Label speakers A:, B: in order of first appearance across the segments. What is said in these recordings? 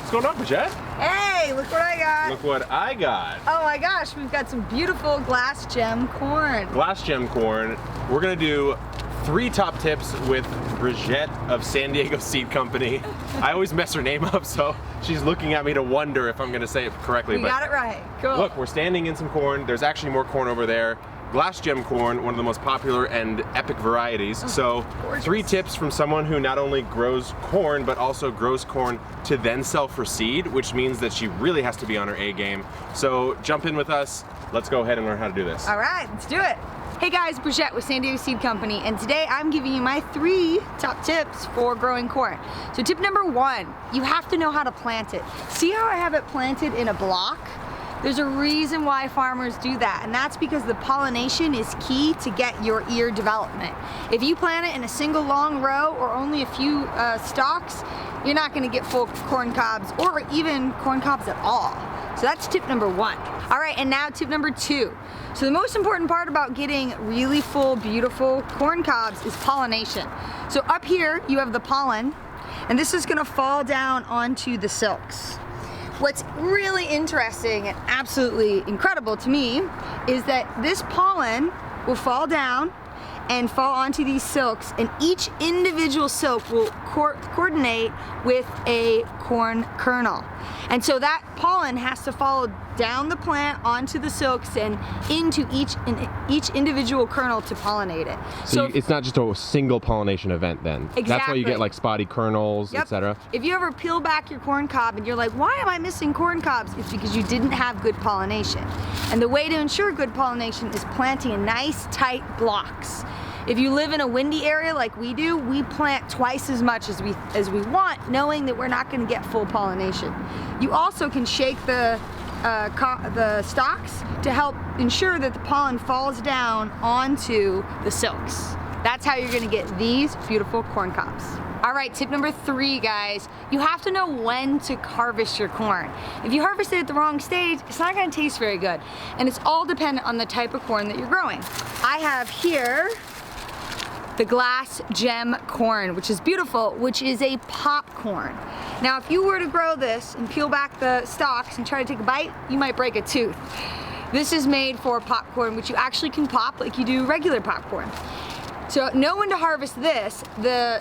A: What's going on, Brijette?
B: Hey, look what I got.
A: Look what I got.
B: Oh my gosh, we've got some beautiful glass gem corn.
A: Glass gem corn. We're gonna do 3 top tips with Brijette of San Diego Seed Company. I always mess her name up, so she's looking at me to wonder if I'm gonna say it correctly.
B: You got it right. Cool.
A: Look, we're standing in some corn. There's actually more corn over there. Glass gem corn, one of the most popular and epic varieties. So
B: gorgeous.
A: 3 tips from someone who not only grows corn, but also grows corn to then sell for seed, which means that she really has to be on her A game. So jump in with us. Let's go ahead and learn how to do this.
B: All right, let's do it. Hey guys, Brijette with San Diego Seed Company, and today I'm giving you my 3 top tips for growing corn. So tip number 1, you have to know how to plant it. See how I have it planted in a block? There's a reason why farmers do that, and that's because the pollination is key to get your ear development. If you plant it in a single long row or only a few stalks, you're not gonna get full corn cobs or even corn cobs at all. So that's tip number 1. All right, and now tip number 2. So the most important part about getting really full, beautiful corn cobs is pollination. So up here, you have the pollen, and this is gonna fall down onto the silks. What's really interesting and absolutely incredible to me is that this pollen will fall down and fall onto these silks, and each individual silk will coordinate with a corn kernel. And so that pollen has to follow down the plant onto the silks and into each individual kernel to pollinate it.
A: So it's not just a single pollination event then?
B: Exactly.
A: That's why you get like spotty kernels,
B: Yep.
A: etc.
B: If you ever peel back your corn cob and you're like, why am I missing corn cobs? It's because you didn't have good pollination. And the way to ensure good pollination is planting in nice, tight blocks. If you live in a windy area like we do, we plant twice as much as we want, knowing that we're not going to get full pollination. You also can shake the stalks to help ensure that the pollen falls down onto the silks. That's how you're going to get these beautiful corn cobs. All right, tip number 3, guys. You have to know when to harvest your corn. If you harvest it at the wrong stage, it's not going to taste very good. And it's all dependent on the type of corn that you're growing. I have here the glass gem corn, which is beautiful, which is a popcorn. Now, if you were to grow this and peel back the stalks and try to take a bite, you might break a tooth. This is made for popcorn, which you actually can pop like you do regular popcorn. So know when to harvest this. The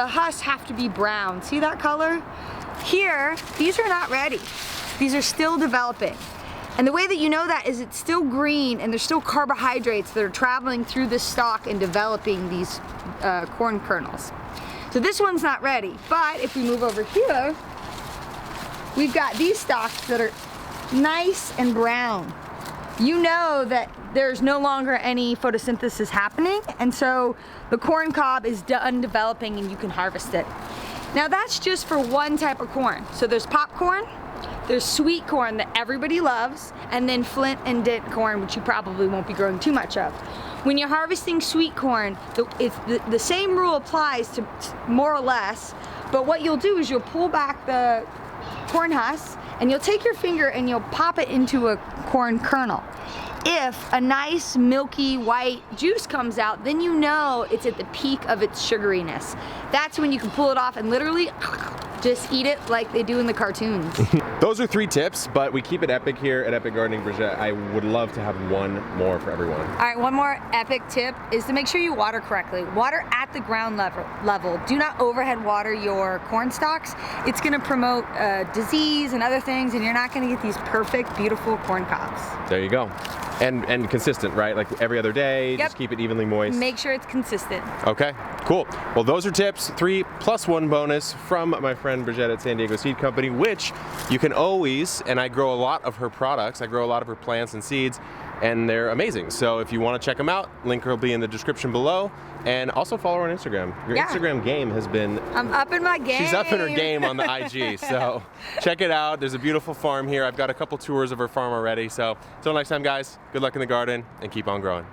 B: husks have to be brown. See that color? Here, these are not ready. These are still developing. And the way that you know that is it's still green and there's still carbohydrates that are traveling through the stalk and developing these corn kernels. So this one's not ready, but if we move over here, we've got these stalks that are nice and brown. You know that there's no longer any photosynthesis happening, and so the corn cob is done developing and you can harvest it. Now that's just for one type of corn. So there's popcorn, there's sweet corn that everybody loves, and then flint and dent corn, which you probably won't be growing too much of. When you're harvesting sweet corn, the same rule applies to more or less, but what you'll do is you'll pull back the corn husk and you'll take your finger and you'll pop it into a corn kernel. If a nice milky white juice comes out, then you know it's at the peak of its sugariness. That's when you can pull it off and literally just eat it like they do in the cartoons.
A: Those are 3 tips, but we keep it epic here at Epic Gardening, Brijette. I would love to have one more for everyone.
B: All right, one more epic tip is to make sure you water correctly. Water at the ground level. Do not overhead water your corn stalks. It's gonna promote disease and other things, and you're not gonna get these perfect, beautiful corn cobs.
A: There you go. And consistent, right? Like every other day,
B: Yep.
A: Just keep it evenly moist.
B: Make sure it's consistent.
A: Okay, cool. Well, those are tips, 3 plus 1 bonus from my friend Brijette at San Diego Seed Company, which you can always, and I grow a lot of her products, I grow a lot of her plants and seeds, and they're amazing. So if you want to check them out, link will be in the description below, and also follow her on Instagram. Your Instagram game has been...
B: I'm up in my game.
A: She's up in her game on the IG, so check it out. There's a beautiful farm here. I've got a couple tours of her farm already, so until next time, guys, good luck in the garden, and keep on growing.